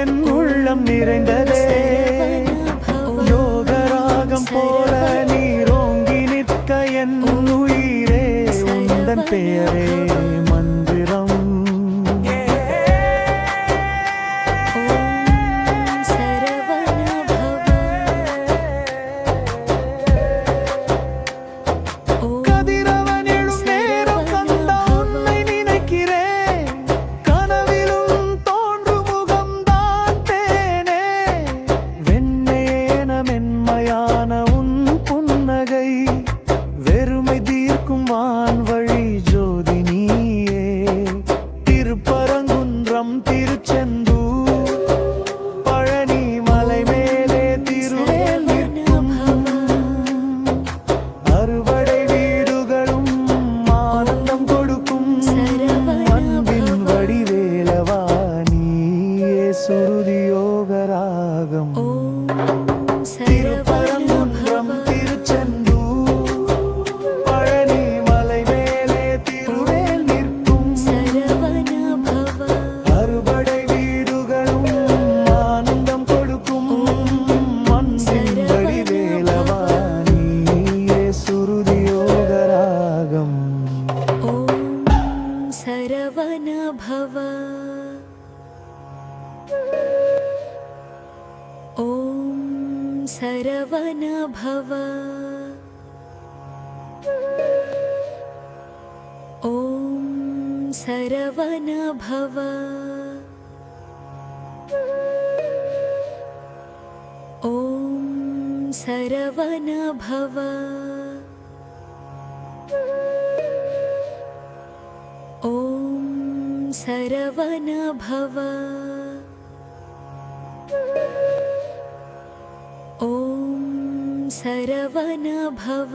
என் உள்ளம் நிறைந்ததே. யோகராகம் போல நீரோங்கி நிற்க என் உயிரே உந்தன் பெயரே மந்திரம். வெறுமை தீர்க்கும் வான்வழி ஜோதி நீயே. திருப்பரங்குன்றம் திருச்செந்தூர் பழனி மலை மேலே திருவேல் நிற்கும். அறுபடை வீடுகளும் ஆனந்தம் கொடுக்கும். அன்பின் வடிவேலவா நீயே சுருதி யோகராகம். திருப்பரங்குன்றம் सरवण भव ॐ सरवण भव ॐ सरवण भव ॐ सरवण भव ॐ सरवण भव ॐ सरवण भव।